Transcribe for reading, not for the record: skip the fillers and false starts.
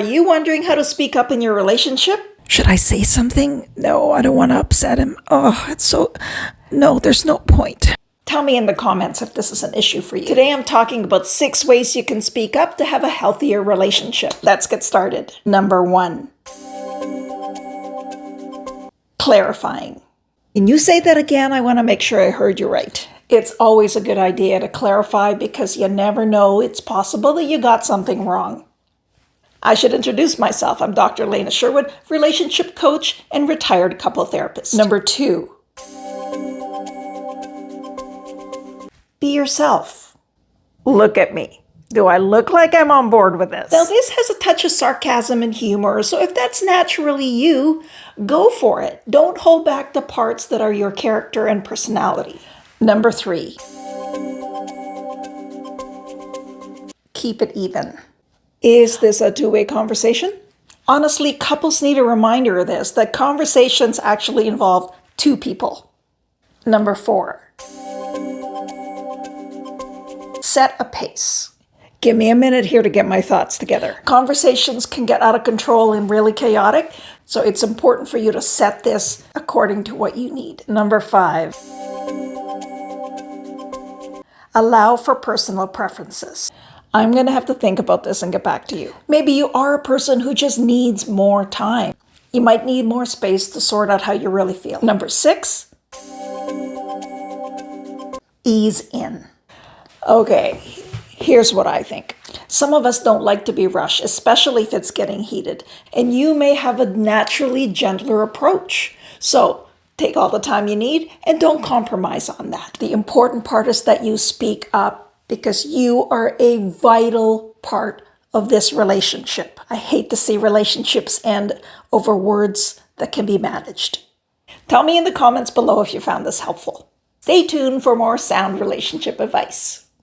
Are you wondering how to speak up in your relationship? Should I say something? No, I don't want to upset him. No, there's no point. Tell me in the comments if this is an issue for you. Today I'm talking about 6 ways you can speak up to have a healthier relationship. Let's get started. Number 1. Clarifying. Can you say that again? I want to make sure I heard you right. It's always a good idea to clarify because you never know. It's possible that you got something wrong. I should introduce myself. I'm Dr. Lena Sherwood, relationship coach and retired couple therapist. Number 2. Be yourself. Look at me. Do I look like I'm on board with this? Now, this has a touch of sarcasm and humor, so if that's naturally you, go for it. Don't hold back the parts that are your character and personality. Number 3. Keep it even. Is this a two-way conversation? Honestly, couples need a reminder of this, that conversations actually involve 2 people. Number 4. Set a pace. Give me a minute here to get my thoughts together. Conversations can get out of control and really chaotic, so it's important for you to set this according to what you need. Number 5. Allow for personal preferences. I'm going to have to think about this and get back to you. Maybe you are a person who just needs more time. You might need more space to sort out how you really feel. Number 6. Ease in. Okay, here's what I think. Some of us don't like to be rushed, especially if it's getting heated, and you may have a naturally gentler approach. So take all the time you need and don't compromise on that. The important part is that you speak up because you are a vital part of this relationship. I hate to see relationships end over words that can be managed. Tell me in the comments below if you found this helpful. Stay tuned for more sound relationship advice.